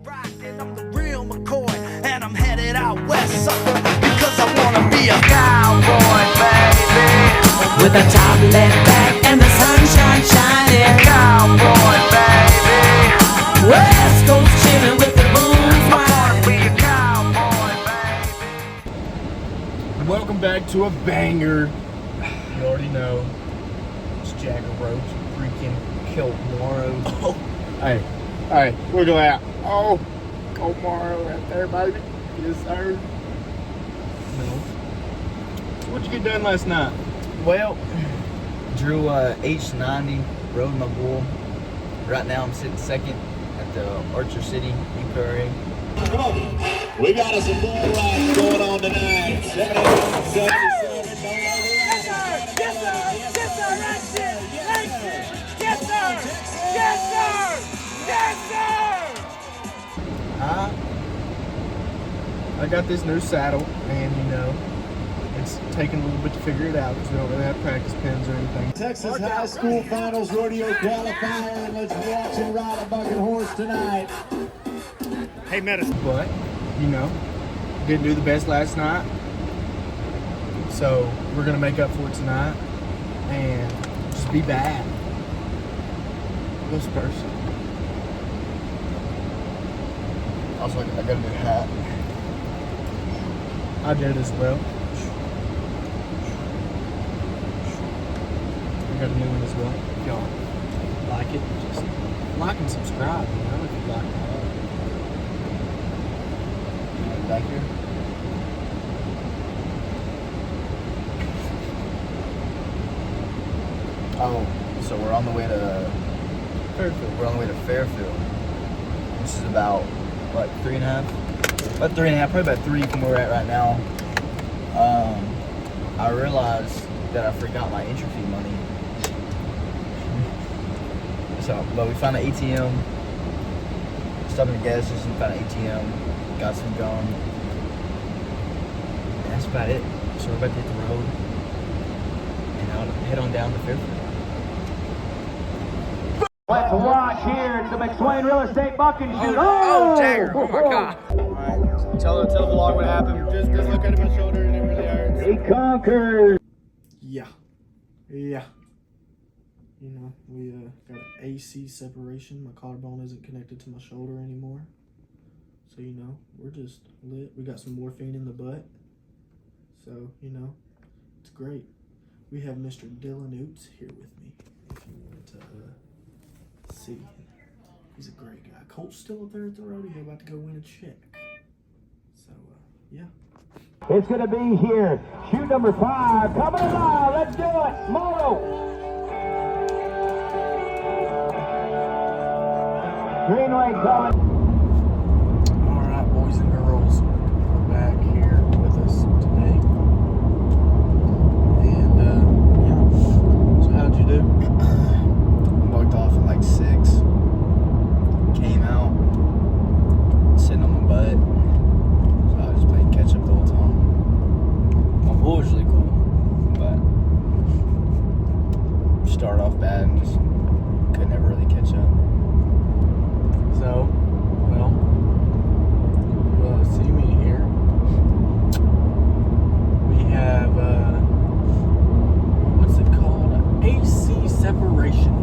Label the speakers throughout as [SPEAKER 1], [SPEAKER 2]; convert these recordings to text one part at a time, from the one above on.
[SPEAKER 1] rockin', I'm the real McCoy, and I'm headed out west, sucker, because I wanna be a cowboy, baby. With a top left back and the sunshine shining. Cowboy, baby. West Coast chillin' with the booze wine. Be a cowboy, baby.
[SPEAKER 2] Welcome back to a banger. You already know. It's Jagger Roach, freaking Kilt Morrow. Oh. Hey, look at that. Oh, Morrow right there, baby. Yes, sir. No. What'd you get done last night?
[SPEAKER 3] Well, drew H90, rode my bull. Right now I'm sitting second at the Archer City UPRA.
[SPEAKER 4] We got us a bull ride going on tonight. 77.
[SPEAKER 2] I got this new saddle, and you know, it's taking a little bit to figure it out because we don't really have practice pins or anything.
[SPEAKER 4] Texas High School Finals Rodeo qualifier, and let's watch and ride a bucket horse tonight.
[SPEAKER 2] Hey, medicine. But, you know, didn't do the best last night, so we're gonna make up for it tonight and just be bad. Go Spurs.
[SPEAKER 3] Also, I got a new hat.
[SPEAKER 2] I did as well. I got a new one as well. If y'all like it, just like and subscribe, you know, if you like it.
[SPEAKER 3] Back here. Oh, so we're on the way to
[SPEAKER 2] Fairfield.
[SPEAKER 3] We're on the way to Fairfield. This is about what, 3.5? About 3.5, probably about 3 from where we're at right now. I realized that I forgot my entry fee money. But we found an ATM. Stopped at the gas station, found an ATM, got some gum. And that's about it. So we're about to hit the road and I'll head on down to Fairfield.
[SPEAKER 5] Let's watch here. The McSwain Real Estate Buck and Shoot.
[SPEAKER 2] Oh, Jagger! Oh my God! All right, tell the vlog what happened. Just look at my shoulder and it really hurts.
[SPEAKER 5] He conquers.
[SPEAKER 2] Yeah. You know, we got an AC separation. My collarbone isn't connected to my shoulder anymore. So, you know, we're just lit. We got some morphine in the butt. So, you know, it's great. We have Mr. Dylan Oots here with me. If you want to see. He's a great guy. Colt's still up there at the rodeo, about to go win a check. So, yeah.
[SPEAKER 5] It's going to be here. Shoot number 5. Coming alive. Let's do it. Morrow. Greenway coming.
[SPEAKER 2] All right, boys and girls, we're back here with us today. And, yeah. So how'd you do?
[SPEAKER 3] Walked off at like 6. Came out, sitting on my butt. So I was just playing catch up the whole time. My bull was really cool, but started off bad and just could never really catch up.
[SPEAKER 2] So, well, you see me here. We have, what's it called? AC separation.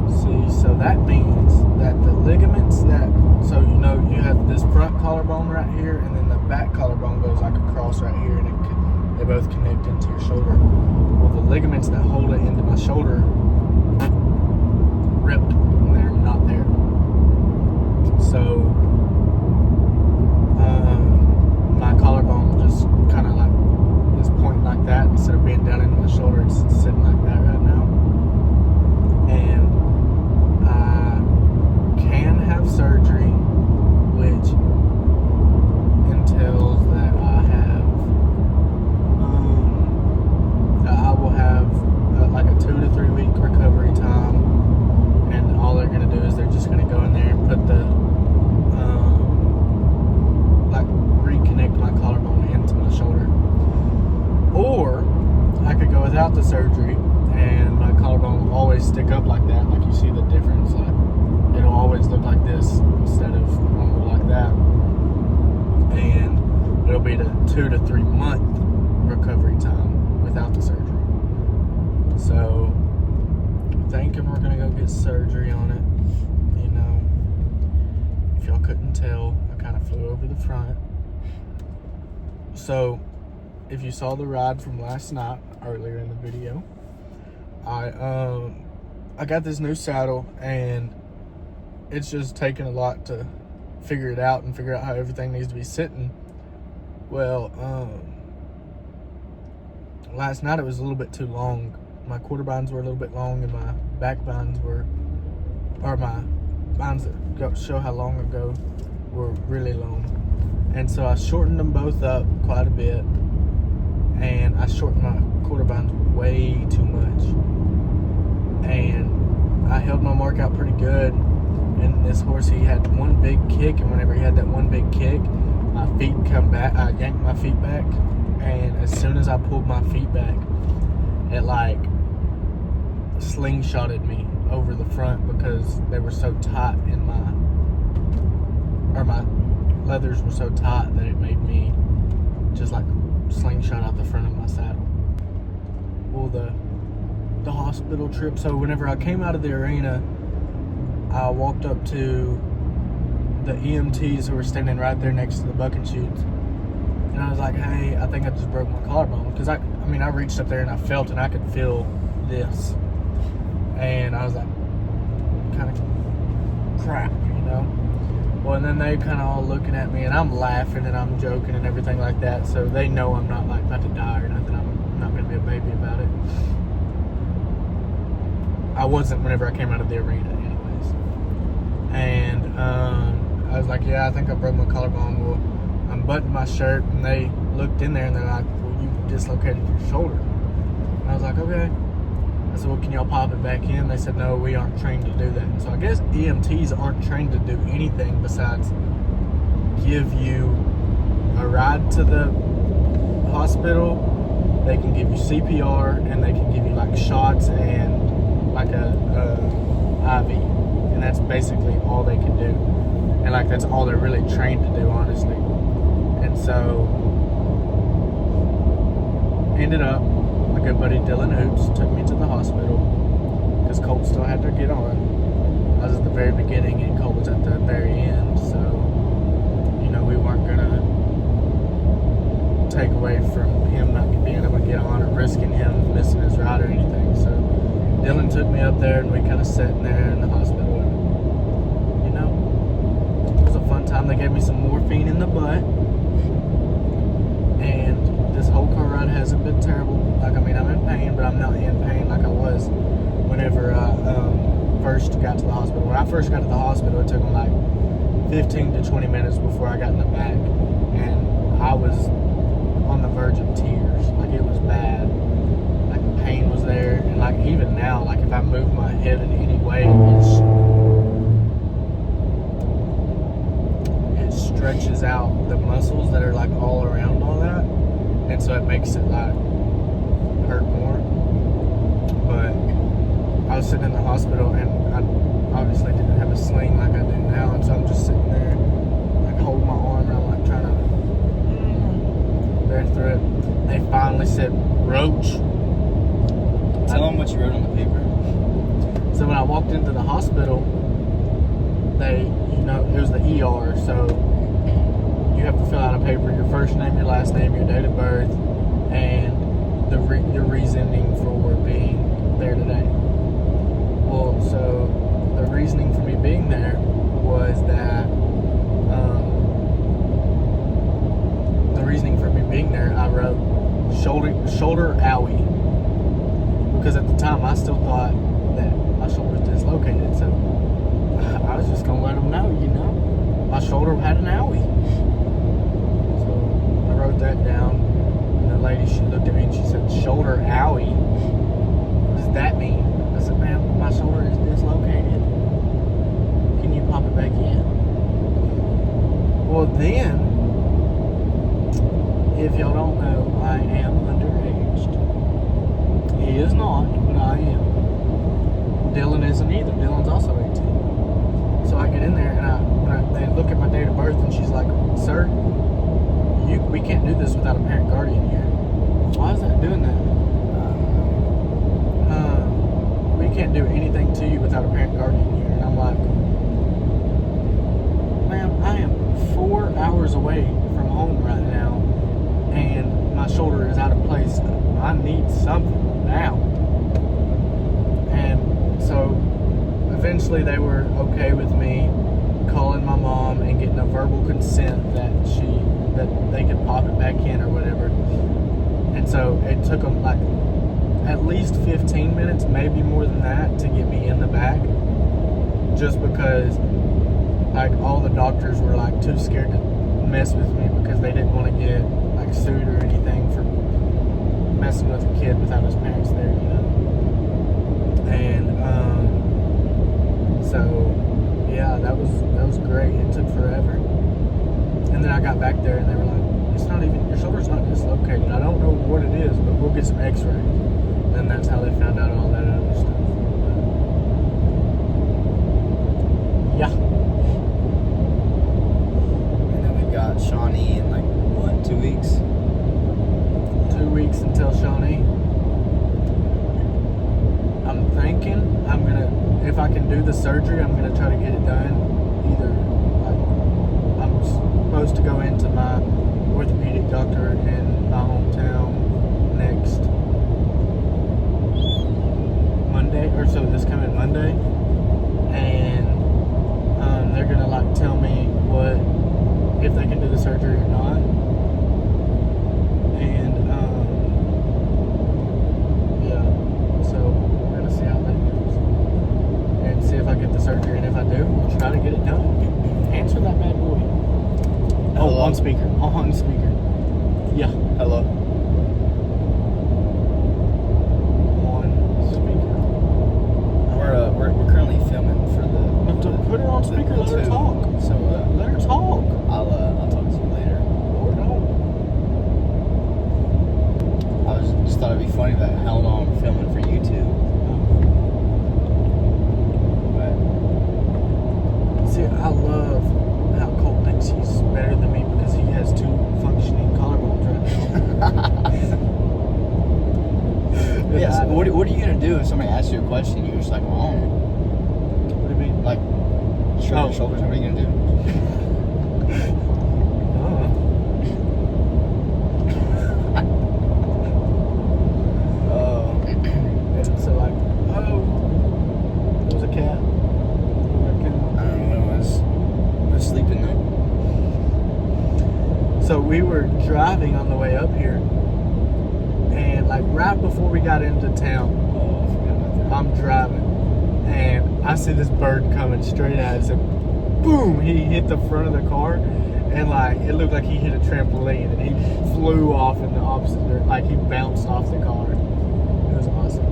[SPEAKER 2] See, so that means that the ligaments so you know, you have this front collarbone right here, and then the back collarbone goes like across right here, and they both connect into your shoulder. Well, the ligaments that hold it into my shoulder ripped. They're not there. So my collarbone just kind of like is pointing like that instead of being down into my shoulder. It's sitting like that right now. And I can have surgery, which entails that I will have like a 2 to 3 week recovery time. And all this instead of normal like that. And it'll be the 2 to 3 month recovery time without the surgery. So thinking we're gonna go get surgery on it. You know, if y'all couldn't tell, I kind of flew over the front. So if you saw the ride from last night earlier in the video, I got this new saddle, and it's just taken a lot to figure it out and figure out how everything needs to be sitting. Well, last night it was a little bit too long. My quarter binds were a little bit long, and my back binds were, or my binds that show how long ago, were really long. And so I shortened them both up quite a bit, and I shortened my quarter binds way too much. And I held my mark out pretty good. And this horse, he had one big kick, and whenever he had that one big kick, my feet come back. I yanked my feet back, and as soon as I pulled my feet back, it like slingshotted me over the front because they were so tight in my leathers were so tight that it made me just like slingshot out the front of my saddle. Well, the hospital trip. So whenever I came out of the arena, I walked up to the EMTs who were standing right there next to the bucking chutes, and I was like, "Hey, I think I just broke my collarbone." Because I reached up there and I felt, and I could feel this, and I was like, kind of crap, you know. Well, and then they kind of all looking at me, and I'm laughing and I'm joking and everything like that, so they know I'm not like about to die or nothing. I'm not gonna be a baby about it. I wasn't whenever I came out of the arena, anyways. And I was like, "Yeah, I think I broke my collarbone." Well, I'm buttoning my shirt, and they looked in there and they're like, "Well, you dislocated your shoulder." And I was like, "Okay." I said, "Well, can y'all pop it back in?" They said, "No, we aren't trained to do that." And so I guess EMTs aren't trained to do anything besides give you a ride to the hospital. They can give you CPR, and they can give you like shots and like a IV, and that's basically all they can do, and like that's all they're really trained to do, honestly. And so ended up, my good buddy Dylan Hoops took me to the hospital because Colt still had to get on. I was at the very beginning and Colt was at the very end, so you know, we weren't gonna take away from him not being able to get on or risking him missing his ride or anything. So Dylan took me up there, and we kind of sat in there in the hospital, and you know, it was a fun time. They gave me some morphine in the butt, and this whole car ride hasn't been terrible. Like, I'm in pain, but I'm not in pain like I was whenever I first got to the hospital. When I first got to the hospital, it took them like 15 to 20 minutes before I got in the back, and I was on the verge of tears. Like, it was bad. Like, the pain was there, and like even now, like if I move my head in any way, it stretches out the muscles that are like all around all that, and so it makes it like hurt more. But I was sitting in the hospital, and I obviously didn't have a sling like I do now, and so I'm just sitting there like holding my arm, and I'm like trying to bear through it. They finally said roach.
[SPEAKER 3] Tell them what you wrote on the paper.
[SPEAKER 2] So when I walked into the hospital, they, you know, it was the ER, so you have to fill out a paper, your first name, your last name, your date of birth, and your reasoning for being there today. Well, so the reasoning for me being there was that, I wrote shoulder owie. Because at the time I still thought that my shoulder was dislocated, so I was just gonna let them know, you know, my shoulder had an owie. So I wrote that down, and the lady, she looked at me and she said, "Shoulder owie? What does that mean?" I said, "Ma'am, my shoulder is dislocated. Can you pop it back in?" Well, then, if y'all don't know, I am underaged. He is not, but I am. Dylan isn't either. Dylan's also 18. So I get in there and they look at my date of birth and she's like, "Sir, we can't do this without a parent guardian here." Why is that doing that? We can't do anything to you without a parent guardian here. And I'm like, "Ma'am, I am 4 hours away from home right now, and my shoulder is out of place. I need something now." And so eventually they were okay with me calling my mom and getting a verbal consent that they could pop it back in or whatever. And so it took them like at least 15 minutes, maybe more than that, to get me in the back, just because like all the doctors were like too scared to mess with me because they didn't want to get like sued or anything for messing with a kid without his parents there, you know. And so yeah, that was great. It took forever. And then I got back there and they were like, "It's not even, your shoulder's not dislocated. I don't know what it is, but we'll get some x-rays." And that's how they found out all that other stuff. Yeah.
[SPEAKER 3] And then we've got Shawnee in like, what, 2 weeks?
[SPEAKER 2] 2 weeks until Shawnee. I'm thinking if I can do the surgery, I'm gonna try to get it done. Either like I'm supposed to go into my orthopedic doctor in my hometown next Monday, or so this coming Monday, and they're gonna like tell me if they can do the surgery or not, and yeah, so we're gonna see how that goes, and see if I get the surgery, and if I do, we'll try to get it done. Answer that bad boy.
[SPEAKER 3] Hello.
[SPEAKER 2] Oh, on speaker. On speaker. Yeah.
[SPEAKER 3] Hello. We're currently filming for the.
[SPEAKER 2] Put her on speaker. Let her talk.
[SPEAKER 3] So
[SPEAKER 2] let her talk.
[SPEAKER 3] I'll talk to you later.
[SPEAKER 2] Or don't.
[SPEAKER 3] Just thought it'd be funny that how long I'm filming for YouTube. But
[SPEAKER 2] See, I love how Colt thinks he's better than me because he has 2 functioning collarbones right now.
[SPEAKER 3] yeah. So what are you gonna do if somebody asks you a question? You're just like, well, I don't know.
[SPEAKER 2] What do you mean?
[SPEAKER 3] Like, shrug your shoulders. What are you gonna do? And so like, it was a cat. I don't know what it was. I was sleeping there.
[SPEAKER 2] So we were driving on the way up here, and like right before we got into town,
[SPEAKER 3] Oh, I forgot about that.
[SPEAKER 2] I'm driving, and I see this bird coming straight at us, and boom, he hit the front of the car, and like it looked like he hit a trampoline, and he flew off in the opposite direction, like he bounced off the car. It was awesome.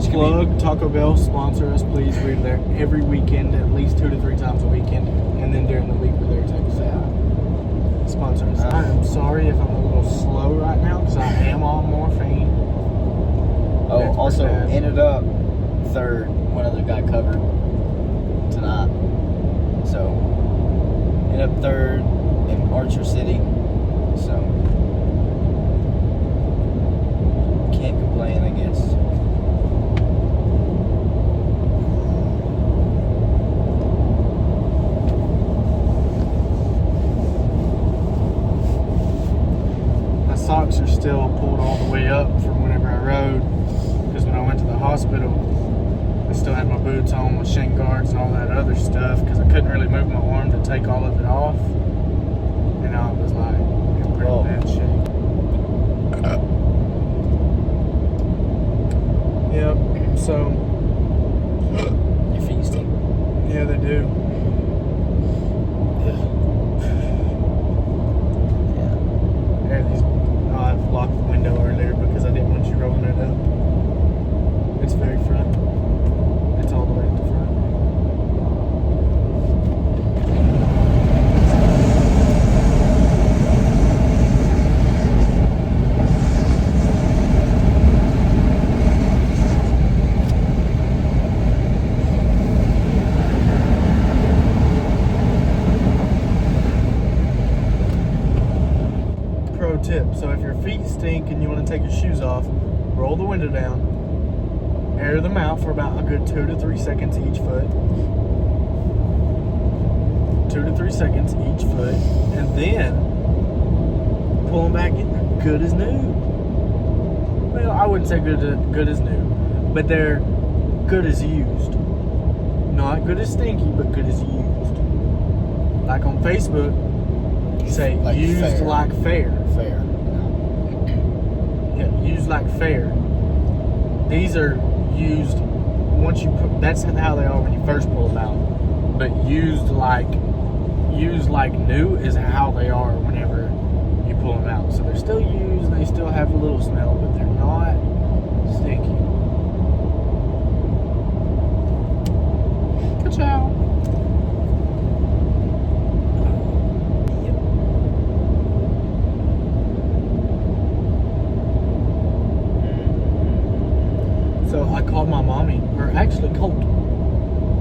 [SPEAKER 2] Plug Taco Bell, sponsor us, please. We're there every weekend, at least 2 to 3 times a weekend, and then during the week we're there too. So sponsor us. I am sorry if I'm a little slow right now because I am on morphine.
[SPEAKER 3] Oh,
[SPEAKER 2] That's
[SPEAKER 3] also
[SPEAKER 2] pretty bad.
[SPEAKER 3] ended up third. One other guy covered tonight. So ended up third in Archer City. So can't complain, I guess.
[SPEAKER 2] Socks are still pulled all the way up from whenever I rode, because when I went to the hospital I still had my boots on with shin guards and all that other stuff because I couldn't really move my arm to take all of it off, and I was like in pretty bad shape. Yep. So
[SPEAKER 3] Your feet stink.
[SPEAKER 2] yeah, they do. I locked the window earlier because I didn't want you rolling it up. It's very front. It's all the way at the front. tip. So if your feet stink and you want to take your shoes off, roll the window down, air them out for about a good 2 to 3 seconds each foot. 2 to 3 seconds each foot, and then pull them back in. They're good as new. Well, I wouldn't say good as new, but they're good as used. Not good as stinky, but good as used. Like on Facebook, you say
[SPEAKER 3] Like
[SPEAKER 2] used
[SPEAKER 3] fair.
[SPEAKER 2] like fair.
[SPEAKER 3] Fair.
[SPEAKER 2] Yeah, used like fair. These are used once you put. That's how they are when you first pull them out. But used like new is how they are whenever you pull them out. So they're still used. They still have a little smell, but they're not stinky. Ka-chow. So I called my mommy, or actually Colt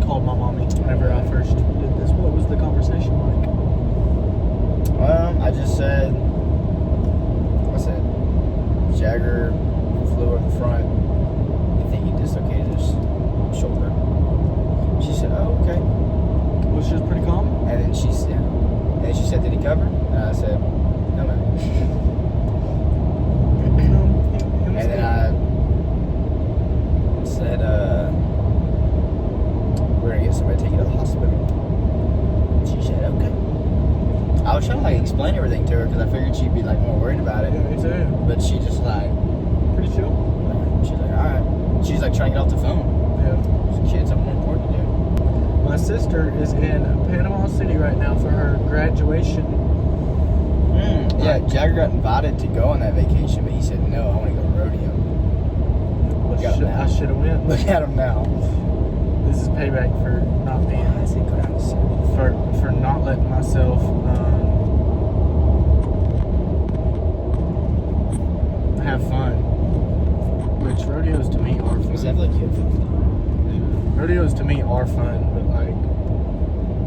[SPEAKER 2] called my mommy whenever I first did this. What was the conversation like?
[SPEAKER 3] I just said, Jagger flew up front. I think he dislocated his shoulder. She said, "Oh, okay."
[SPEAKER 2] Which is pretty common.
[SPEAKER 3] And then she said, "Did he cover?" And I said, "No, man." And then I said, "We're gonna get somebody to take you to the hospital." She said, "Okay." I was trying to explain everything to her because I figured she'd be more worried about it.
[SPEAKER 2] Yeah, me too.
[SPEAKER 3] But she just
[SPEAKER 2] Pretty chill.
[SPEAKER 3] she's like, "All right." She's trying to get off the phone.
[SPEAKER 2] Yeah.
[SPEAKER 3] She had something more important to do.
[SPEAKER 2] My sister is in Panama City right now for her graduation.
[SPEAKER 3] Yeah, Jagger got invited to go on that vacation, but he said, "No, I want to go to rodeo." Look at him now.
[SPEAKER 2] I should have went.
[SPEAKER 3] Look at him now.
[SPEAKER 2] This is payback for not being
[SPEAKER 3] I said, "Go down to
[SPEAKER 2] for not letting myself have fun. Which rodeos to me are fun.
[SPEAKER 3] It's definitely cute.
[SPEAKER 2] Rodeos to me are fun, but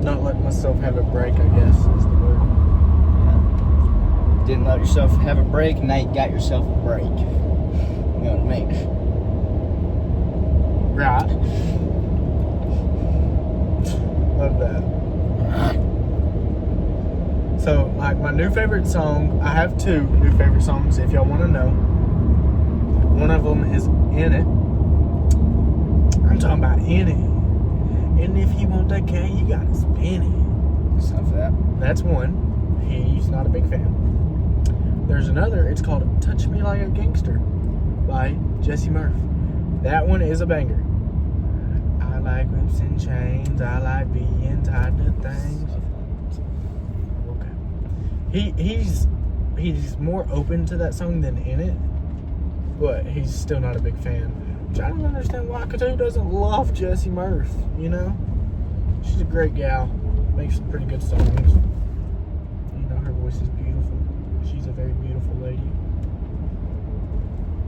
[SPEAKER 2] not letting myself have a break, I guess, is the word.
[SPEAKER 3] Didn't let yourself have a break, now you got yourself a break. You know what I mean?
[SPEAKER 2] Right. Love that. So, my new favorite song, I have 2 new favorite songs, if y'all want to know. One of them is In It. I'm talking about In It. And if you want that cat, you gotta spin it.
[SPEAKER 3] It's enough of that.
[SPEAKER 2] That's one. He's not a big fan. There's another, it's called Touch Me Like a Gangster by Jesse Murph. That one is a banger. I like whips and chains, I like being tied to things. Okay. He's more open to that song than In It, but he's still not a big fan. Which I don't understand why, because who doesn't love Jesse Murph, you know? She's a great gal, makes some pretty good songs. You know, her voice is beautiful. She's a very beautiful lady.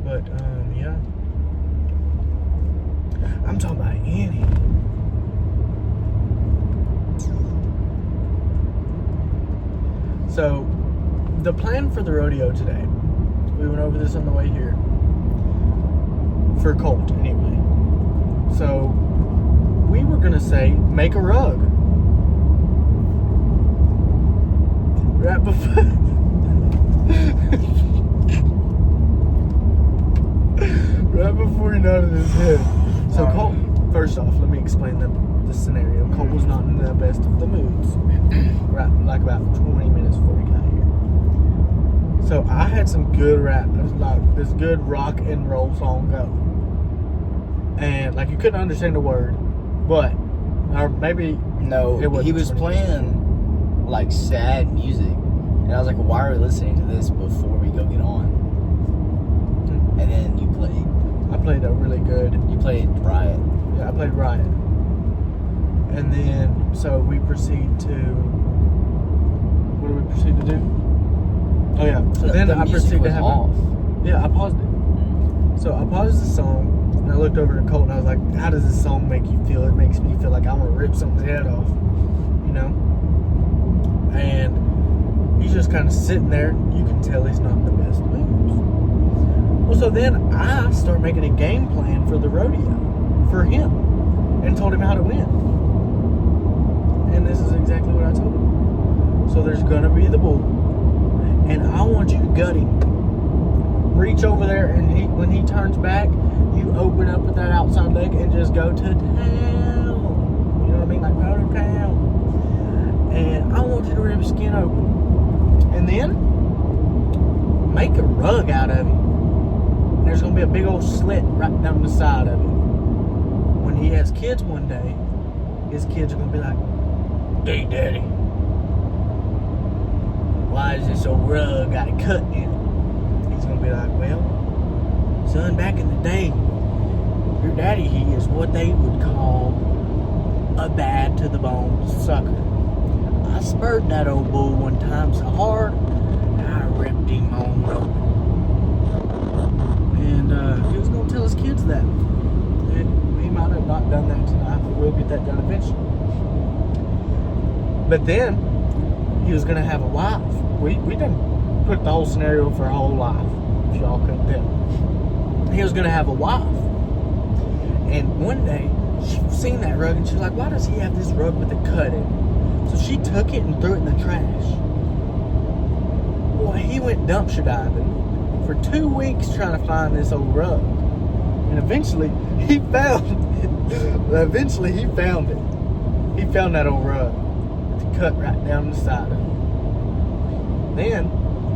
[SPEAKER 2] But, yeah. I'm talking about Annie. So, the plan for the rodeo today, we went over this on the way here. For Colt, anyway. So, we were gonna say, make a rug. Right before... right before he nodded his head. So Colt, first off, let me explain the scenario. Colt was not in the best of the moods. Right, about 20 minutes before we got here. So I had some good rap, this good rock and roll song go. And you couldn't understand a word, but, or maybe
[SPEAKER 3] No, he was playing sad music. And I was like, why are we listening to this before we go get on? And then you played.
[SPEAKER 2] I played a really good.
[SPEAKER 3] You played Riot.
[SPEAKER 2] Yeah, I played Riot. And then, so we proceed to. What do we proceed to do? Oh yeah. So then I proceeded to have. Yeah, I paused it. So I paused the song, and I looked over to Colt, and I was like, "How does this song make you feel?" It makes me feel like I want to rip somebody's head off, you know. And he's just kind of sitting there. You can tell he's not in the best moods. Well, so then I start making a game plan for the rodeo for him and told him how to win. And this is exactly what I told him. So there's gonna be the bull, and I want you to gut him. Reach over there, and when he turns back, you open up with that outside leg and just go to town. You know what I mean? Like go to town. And I want you to rip his skin open. And then make a rug out of him. There's gonna be a big old slit right down the side of it. When he has kids one day, his kids are gonna be like, "Hey, Daddy, why is this old rug got a cut in it?" He's gonna be like, "Well, son, back in the day, your daddy, he is what they would call a bad to the bone sucker. I spurred that old bull one time so hard, I ripped him on open." And he was gonna tell his kids that. And he might have not done that tonight, but we'll get that done eventually. But then he was gonna have a wife. We done put the whole scenario for a whole life, if y'all couldn't tell. He was gonna have a wife. And one day, she seen that rug and she was like, "Why does he have this rug with a cut in it?" So she took it and threw it in the trash. Boy, he went dumpster diving for 2 weeks trying to find this old rug. And eventually he found it. He found that old rug with the cut right down the side of it. Then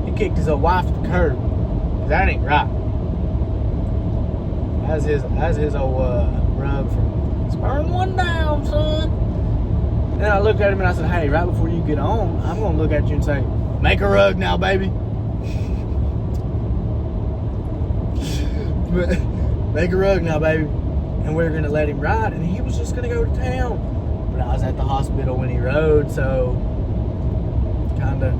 [SPEAKER 2] he kicked his old wife to the curb. That ain't right. That's his old rug from "Burn one down, son." Then I looked at him and I said, "Hey, right before you get on, I'm gonna look at you and say, make a rug now, baby." Make a rug now, baby. And we're gonna let him ride. And he was just gonna go to town. But I was at the hospital when he rode, so kinda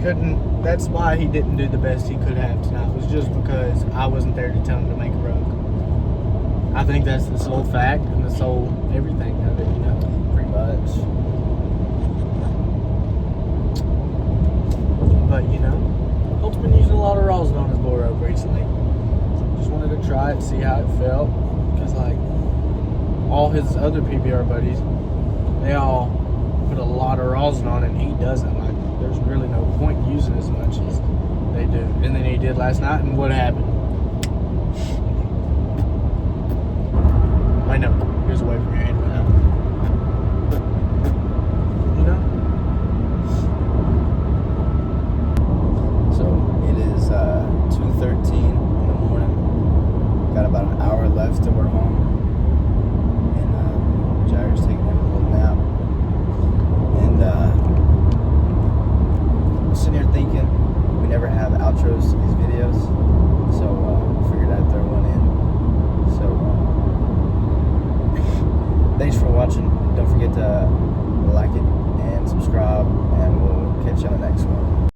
[SPEAKER 2] couldn't. That's why he didn't do the best he could have tonight. Was just because I wasn't there to tell him to make a rug. I think that's the sole fact and the sole everything of it, you know.
[SPEAKER 3] Pretty much.
[SPEAKER 2] But you know, Holt's been using a lot of rosin on his bull rope recently. Just wanted to try it, see how it felt, because like all his other PBR buddies, they all put a lot of rosin on it, and he doesn't. Like, there's really no point using as much as they do. And then he did last night, and what happened? I know. Here's away from your hand right now. You know?
[SPEAKER 3] So it is 2:13 in the morning. Got about an hour left till we're home. And Jair's taking him a little nap. And I'm sitting here thinking we never have outros to these videos. So figured I'd throw one in. So thanks for watching. Don't forget to like it and subscribe, and we'll catch you on the next one.